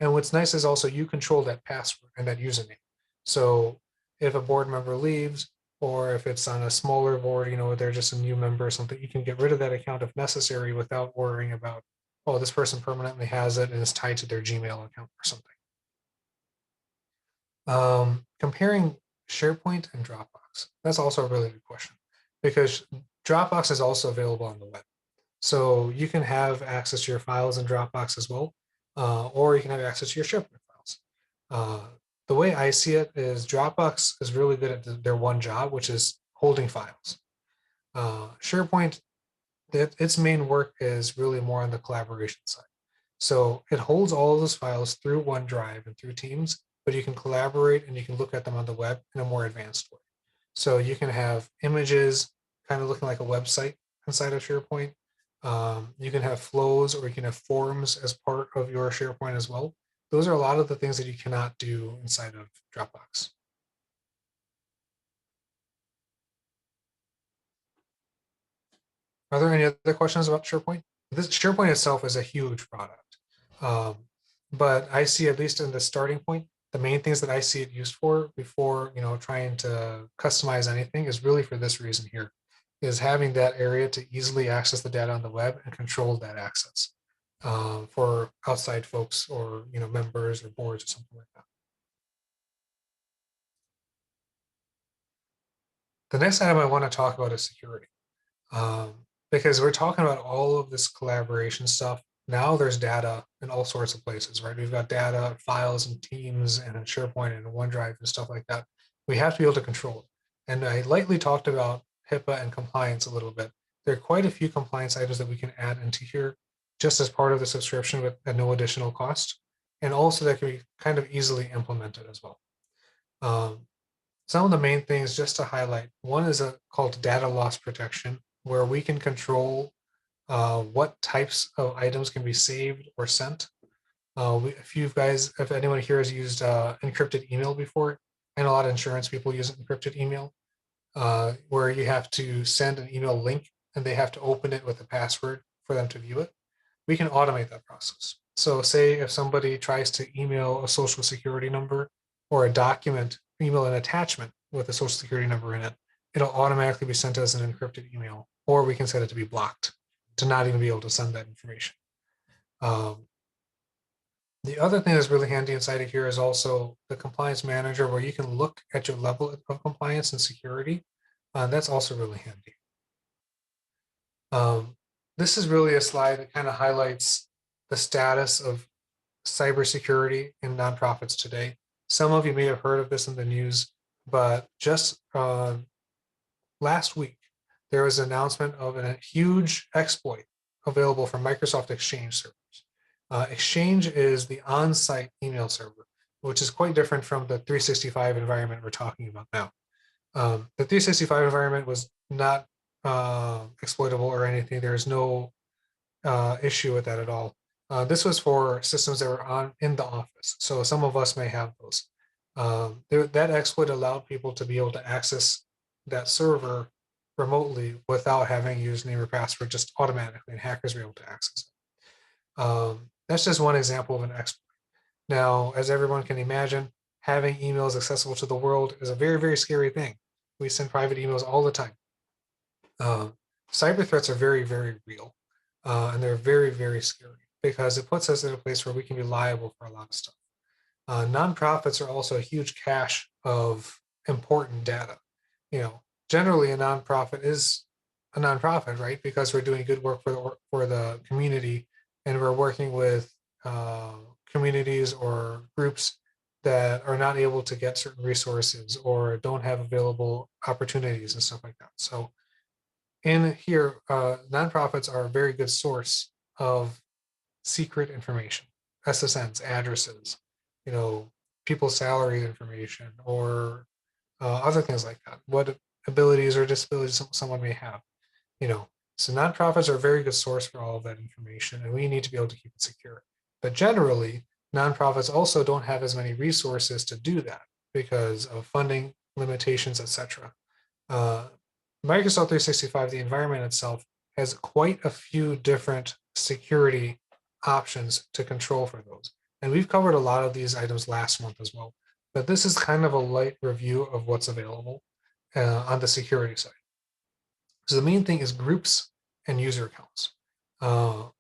And what's nice is also you control that password and that username. So if a board member leaves, or if it's on a smaller board, they're just a new member or something, you can get rid of that account if necessary without worrying about, oh, this person permanently has it and is tied to their Gmail account or something. Comparing SharePoint and Dropbox, that's also a really good question, because Dropbox is also available on the web. So you can have access to your files in Dropbox as well, or you can have access to your SharePoint files. The way I see it is Dropbox is really good at their one job, which is holding files. SharePoint, its main work is really more on the collaboration side. So it holds all of those files through OneDrive and through Teams, but you can collaborate and you can look at them on the web in a more advanced way. So you can have images kind of looking like a website inside of SharePoint. You can have flows, or you can have forms as part of your SharePoint as well. Those are a lot of the things that you cannot do inside of Dropbox. Are there any other questions about SharePoint? This SharePoint itself is a huge product, but I see, at least in the starting point, the main things that I see it used for before trying to customize anything is really for this reason here, is having that area to easily access the data on the web and control that access for outside folks, or members or boards or something like that. The next item I want to talk about is security. Because we're talking about all of this collaboration stuff. Now there's data in all sorts of places, right? We've got data, files, and Teams, and in SharePoint, and OneDrive, and stuff like that. We have to be able to control it. And I lightly talked about HIPAA and compliance a little bit. There are quite a few compliance items that we can add into here just as part of the subscription at no additional cost. And also that can be kind of easily implemented as well. Some of the main things just to highlight, one is called data loss protection, where we can control what types of items can be saved or sent. If anyone here has used encrypted email before, and a lot of insurance people use encrypted email, where you have to send an email link and they have to open it with a password for them to view it. We can automate that process. So say if somebody tries to email a social security number or a document, email an attachment with a social security number in it, it'll automatically be sent as an encrypted email, or we can set it to be blocked to not even be able to send that information. The other thing that's really handy inside of here is also the compliance manager, where you can look at your level of compliance and security. That's also really handy. This is really a slide that kind of highlights the status of cybersecurity in nonprofits today. Some of you may have heard of this in the news, but just last week, there was an announcement of a huge exploit available from Microsoft Exchange servers. Exchange is the on-site email server, which is quite different from the 365 environment we're talking about now. The 365 environment was not exploitable or anything. There's no issue with that at all. This was for systems that were in the office. So some of us may have those. That exploit allowed people to be able to access that server remotely without having username or password, just automatically, and hackers were able to access it. That's just one example of an exploit. Now, as everyone can imagine, having emails accessible to the world is a very, very scary thing. We send private emails all the time. Cyber threats are very, very real, and they're very, very scary because it puts us in a place where we can be liable for a lot of stuff. Nonprofits are also a huge cache of important data. Generally a nonprofit is a nonprofit, right? Because we're doing good work for the community, and we're working with communities or groups that are not able to get certain resources or don't have available opportunities and stuff like that. So in here, nonprofits are a very good source of secret information, SSNs, addresses, people's salary information, or other things like that. What abilities or disabilities someone may have, So nonprofits are a very good source for all of that information, and we need to be able to keep it secure. But generally, nonprofits also don't have as many resources to do that because of funding limitations, etc. Microsoft 365, the environment itself, has quite a few different security options to control for those. And we've covered a lot of these items last month as well. But this is kind of a light review of what's available on the security side. So the main thing is groups and user accounts.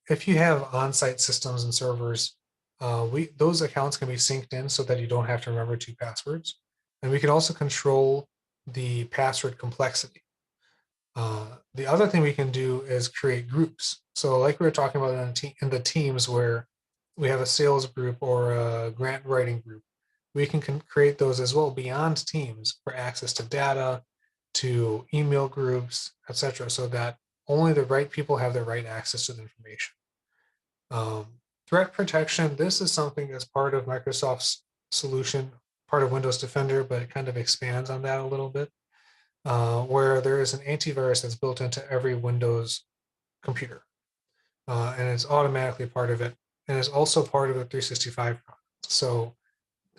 If you have on-site systems and servers, those accounts can be synced in so that you don't have to remember 2 passwords. And we can also control the password complexity. The other thing we can do is create groups. So like we were talking about in the teams where we have a sales group or a grant writing group, we can create those as well beyond teams for access to data, to email groups, etc., so that only the right people have the right access to the information. Threat protection, this is something that's part of Microsoft's solution, part of Windows Defender, but it kind of expands on that a little bit. Where there is an antivirus that's built into every Windows computer, and it's automatically part of it, and it's also part of the 365 product. So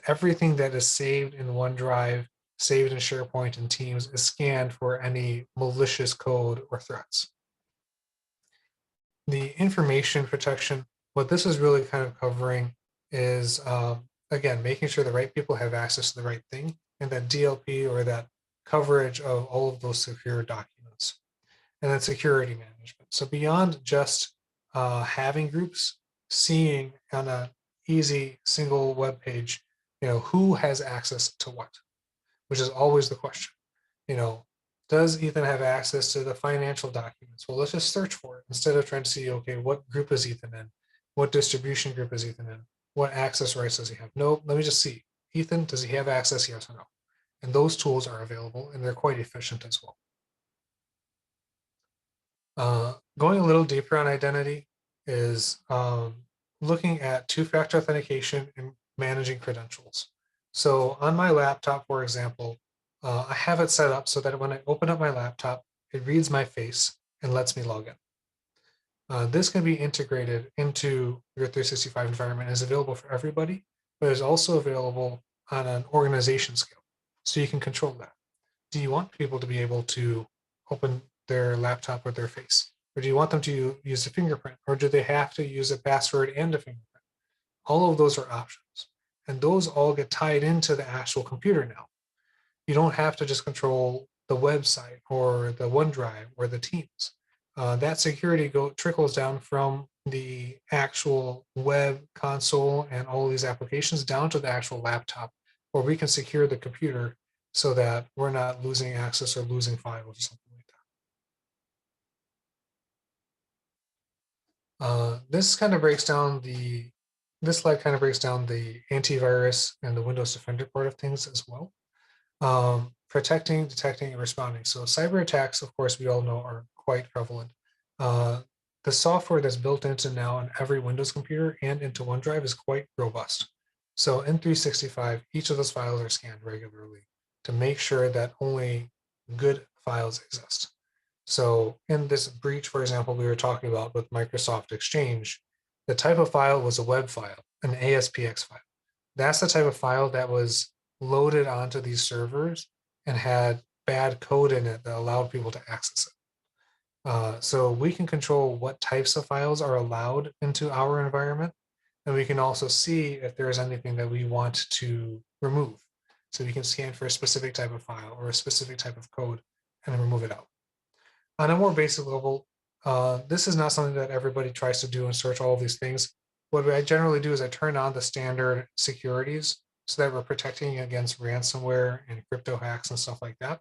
everything that is saved in OneDrive, saved in SharePoint and Teams is scanned for any malicious code or threats. The information protection, what this is really kind of covering is, again, making sure the right people have access to the right thing, and that DLP or that coverage of all of those secure documents, and then security management. So beyond just having groups, seeing on an easy single web page, who has access to what, which is always the question. Does Ethan have access to the financial documents? Well, let's just search for it instead of trying to see, okay, what group is Ethan in? What distribution group is Ethan in? What access rights does he have? No, let me just see. Ethan, does he have access? Yes or no? And those tools are available, and they're quite efficient as well. Going a little deeper on identity is looking at two-factor authentication and managing credentials. So on my laptop, for example, I have it set up so that when I open up my laptop, it reads my face and lets me log in. This can be integrated into your 365 environment, is available for everybody, but is also available on an organization scale. So you can control that. Do you want people to be able to open their laptop with their face? Or do you want them to use a fingerprint? Or do they have to use a password and a fingerprint? All of those are options. And those all get tied into the actual computer now. You don't have to just control the website or the OneDrive or the Teams. That security trickles down from the actual web console and all these applications down to the actual laptop, where we can secure the computer so that we're not losing access or losing files or something like that. This slide kind of breaks down the antivirus and the Windows Defender part of things as well. Protecting, detecting, and responding. So cyber attacks, of course, we all know are quite prevalent. The software that's built into now on every Windows computer and into OneDrive is quite robust. So in 365, each of those files are scanned regularly to make sure that only good files exist. So in this breach, for example, we were talking about with Microsoft Exchange, the type of file was a web file, an ASPX file. That's the type of file that was loaded onto these servers and had bad code in it that allowed people to access it. So we can control what types of files are allowed into our environment, And we can also see if there is anything that we want to remove. So we can scan for a specific type of file or a specific type of code and then remove it out. On a more basic level, this is not something that everybody tries to do and search all of these things. What I generally do is I turn on the standard securities so that we're protecting against ransomware and crypto hacks and stuff like that.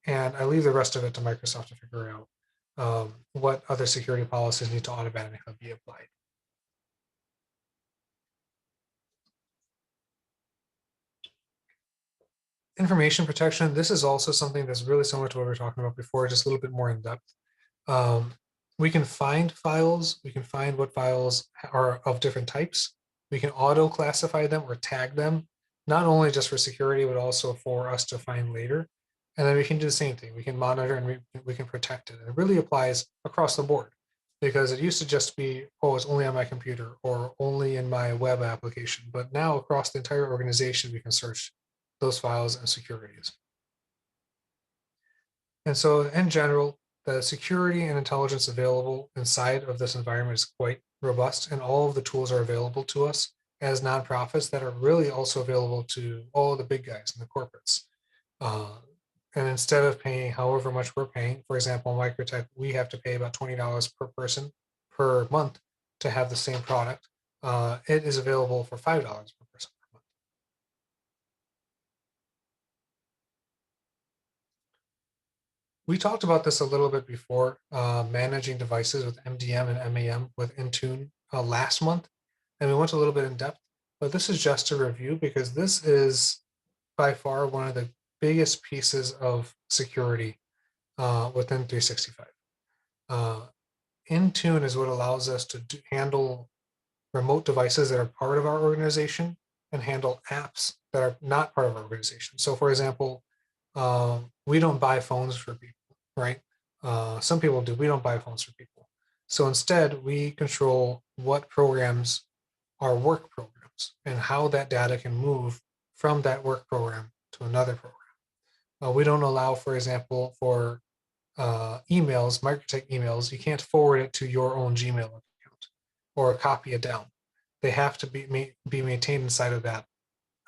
And I leave the rest of it to Microsoft to figure out what other security policies need to automatically be applied. Information protection, this is also something that's really similar to what we were talking about before, just a little bit more in depth. We can find files, we can find what files are of different types. We can auto classify them or tag them, not only just for security, but also for us to find later. And then we can do the same thing. We can monitor and we can protect it. And it really applies across the board, because it used to just be, oh, it's only on my computer or only in my web application. But now across the entire organization, we can search those files and securities. And so in general, the security and intelligence available inside of this environment is quite robust, and all of the tools are available to us as nonprofits that are really also available to all of the big guys and the corporates. And instead of paying however much we're paying, for example, in Microtech, we have to pay about $20 per person per month to have the same product. It is available for $5 per person per month. We talked about this a little bit before, managing devices with MDM and MAM with Intune last month, and we went a little bit in depth, but this is just a review because this is by far one of the biggest pieces of security within 365. Intune is what allows us to handle remote devices that are part of our organization and handle apps that are not part of our organization. So for example, we don't buy phones for people, right? Some people do. We don't buy phones for people. So instead, we control what programs are work programs and how that data can move from that work program to another program. We don't allow, for example, for emails, Microtech emails, you can't forward it to your own Gmail account or copy it down. They have to be maintained inside of that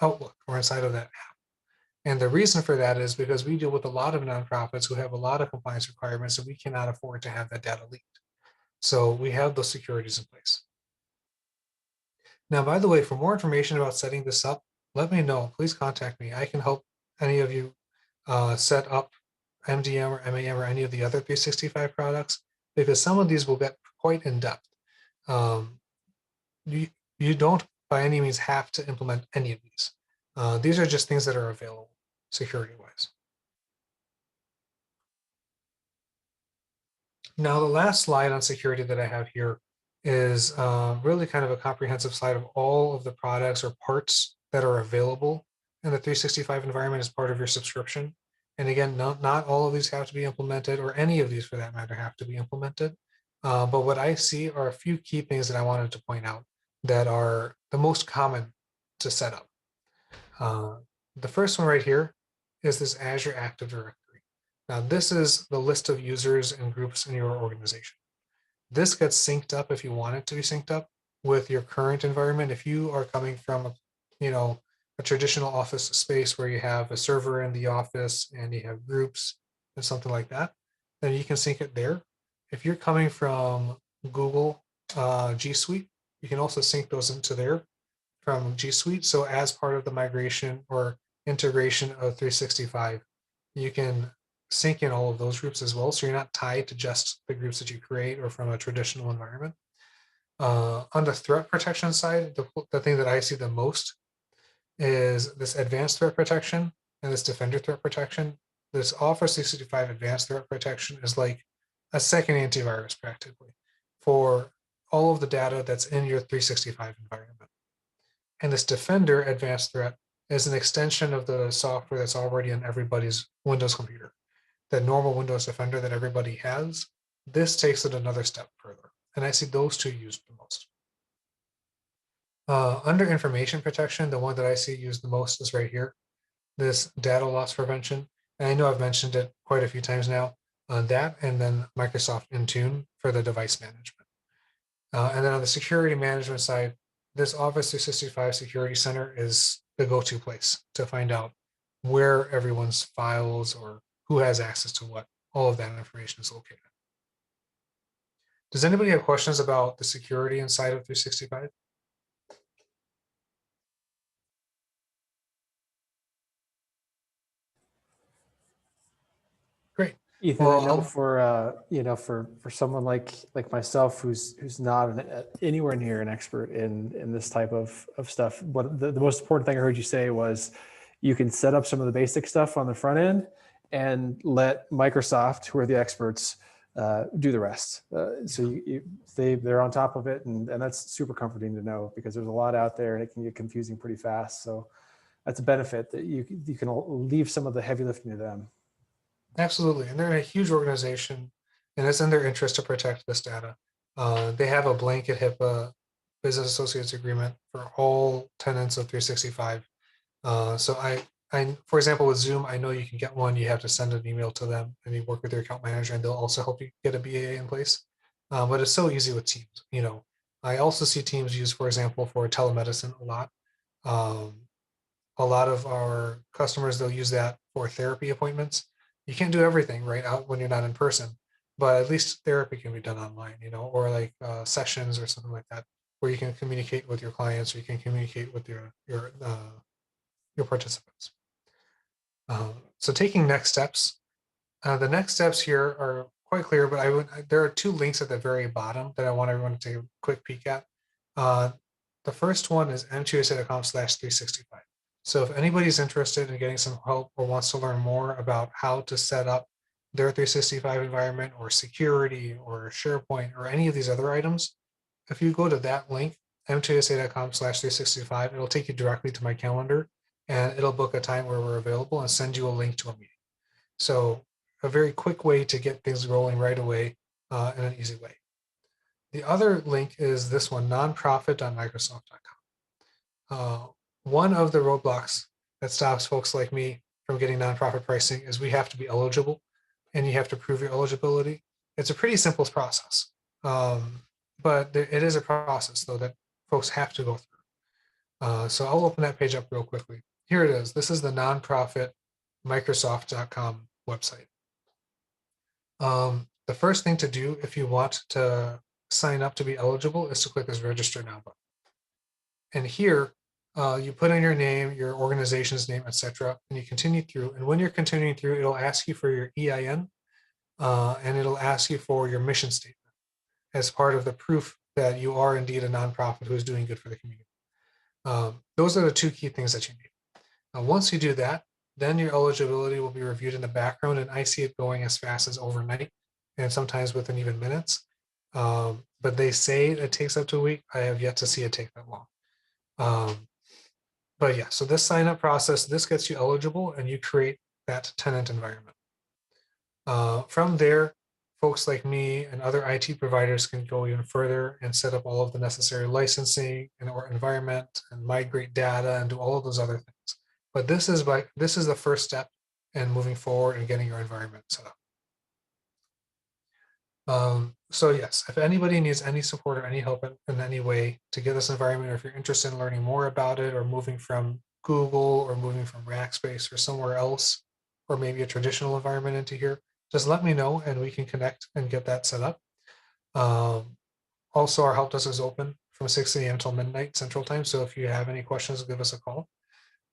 Outlook or inside of that app. And the reason for that is because we deal with a lot of nonprofits who have a lot of compliance requirements, and we cannot afford to have that data leaked. So we have those securities in place. Now, by the way, for more information about setting this up, let me know. Please contact me. I can help any of you set up MDM or MAM or any of the other 365 products, because some of these will get quite in depth. You don't by any means have to implement any of these. These are just things that are available security-wise. Now, the last slide on security that I have here is really kind of a comprehensive slide of all of the products or parts that are available in the 365 environment as part of your subscription. And again, not all of these have to be implemented, or any of these for that matter have to be implemented. But what I see are a few key things that I wanted to point out that are the most common to set up. The first one right here is this Azure Active Directory. Now, this is the list of users and groups in your organization. This gets synced up if you want it to be synced up with your current environment. If you are coming from, a traditional office space where you have a server in the office and you have groups and something like that, then you can sync it there. If you're coming from Google G Suite, you can also sync those into there from G Suite. So as part of the migration or integration of 365, you can sync in all of those groups as well. So you're not tied to just the groups that you create or from a traditional environment. On the threat protection side, the thing that I see the most is this advanced threat protection and this defender threat protection. This Office 365 advanced threat protection is like a second antivirus practically for all of the data that's in your 365 environment. And this defender advanced threat is an extension of the software that's already on everybody's Windows computer. The normal Windows Defender that everybody has, this takes it another step further. And I see those two used the most. Under information protection, the one that I see used the most is right here, this data loss prevention. And I know I've mentioned it quite a few times now, that, and then Microsoft Intune for the device management. And then on the security management side, this Office 365 Security Center is the go-to place to find out where everyone's files or who has access to what. All of that information is located. Does anybody have questions about the security inside of 365? Great. Ethan, I know Well, for for someone like myself who's not anywhere near an expert in this type of stuff, what the most important thing I heard you say was you can set up some of the basic stuff on the front end and let Microsoft, who are the experts, do the rest. So they're on top of it, and that's super comforting to know, because there's a lot out there and it can get confusing pretty fast. So that's a benefit that you can leave some of the heavy lifting to them. absolutely. And they're a huge organization, and it's in their interest to protect this data. They have a blanket HIPAA business associates agreement for all tenants of 365. So for example, with Zoom, I know you can get one. You have to send an email to them, and you work with your account manager, and they'll also help you get a BAA in place. But it's so easy with Teams. I also see Teams used, for example, for telemedicine a lot. Um, a lot of our customers, they'll use that for therapy appointments. You can't do everything right out when you're not in person, but at least therapy can be done online, or like sessions or something like that, where you can communicate with your clients, or you can communicate with your participants. So taking next steps, the next steps here are quite clear, but there are two links at the very bottom that I want everyone to take a quick peek at. The first one is m2sa.com/365. So if anybody's interested in getting some help or wants to learn more about how to set up their 365 environment or security or SharePoint or any of these other items, if you go to that link, m2sa.com/365, it'll take you directly to my calendar, and it'll book a time where we're available and send you a link to a meeting. So a very quick way to get things rolling right away in an easy way. The other link is this one, nonprofit.microsoft.com. One of the roadblocks that stops folks like me from getting nonprofit pricing is we have to be eligible, and you have to prove your eligibility. It's a pretty simple process, but it is a process, though, that folks have to go through. So I'll open that page up real quickly. Here it is. This is the nonprofit Microsoft.com website. The first thing to do if you want to sign up to be eligible is to click this register now button. And here you put in your name, your organization's name, etc., and you continue through. And when you're continuing through, it'll ask you for your EIN, and it'll ask you for your mission statement as part of the proof that you are indeed a nonprofit who is doing good for the community. Those are the two key things that you need. Once you do that, then your eligibility will be reviewed in the background, and I see it going as fast as overnight and sometimes within even minutes. But they say it takes up to a week. I have yet to see it take that long. But yeah, so this sign up process, this gets you eligible, and you create that tenant environment. From there, folks like me and other IT providers can go even further and set up all of the necessary licensing and or environment and migrate data and do all of those other things. But this is the first step in moving forward and getting your environment set up. So yes, if anybody needs any support or any help in any way to get this environment, or if you're interested in learning more about it, or moving from Google or moving from Rackspace or somewhere else, or maybe a traditional environment into here, just let me know and we can connect and get that set up. Also, our help desk is open from 6 a.m. till midnight Central Time. So if you have any questions, give us a call.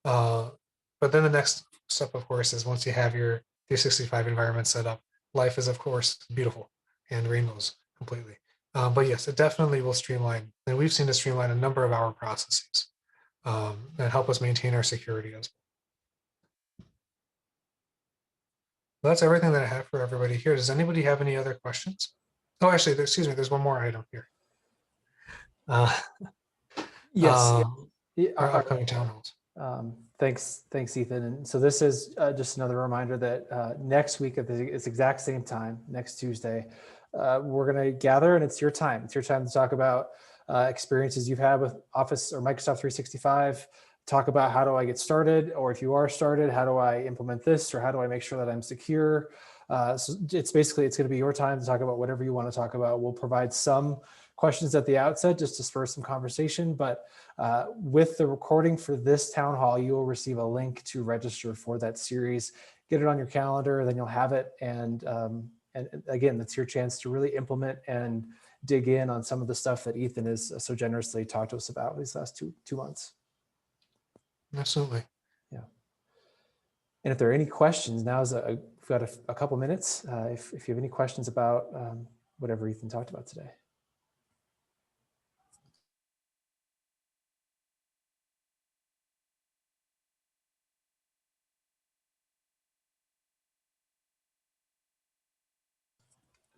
But then the next step, of course, is once you have your 365 environment set up, life is, of course, beautiful and rainbows completely. But yes, it definitely will streamline. And we've seen it streamline a number of our processes and help us maintain our security as well. That's everything that I have for everybody here. Does anybody have any other questions? Oh, actually, excuse me, there's one more item here. Yes. Our upcoming town halls. Thanks, Ethan. And so this is just another reminder that next week at this exact same time, next Tuesday, we're going to gather, and it's your time. It's your time to talk about experiences you've had with Office or Microsoft 365. Talk about how do I get started, or if you are started, how do I implement this, or how do I make sure that I'm secure? So it's going to be your time to talk about whatever you want to talk about. We'll provide some questions at the outset just to spur some conversation. But with the recording for this town hall, you will receive a link to register for that series. Get it on your calendar, then you'll have it. And again, that's your chance to really implement and dig in on some of the stuff that Ethan has so generously talked to us about these last two months. Absolutely. Yeah. And if there are any questions, we've got a couple minutes. If you have any questions about whatever Ethan talked about today.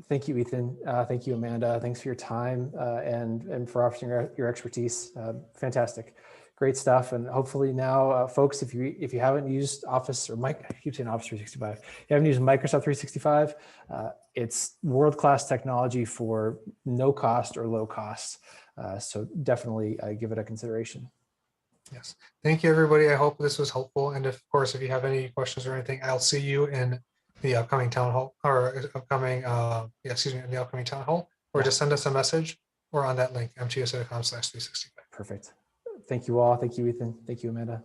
Thank you, Ethan. Thank you, Amanda. Thanks for your time and for offering your expertise. Fantastic, great stuff. And hopefully now, folks, if you haven't used Office or I keep saying Office 365, you haven't used Microsoft 365, it's world-class technology for no cost or low cost. So definitely give it a consideration. Yes. Thank you, everybody. I hope this was helpful. And of course, if you have any questions or anything, I'll see you in the upcoming town hall in the upcoming town hall, or just send us a message or on that link, mtsa.com/365. Perfect. Thank you all. Thank you, Ethan. Thank you, Amanda.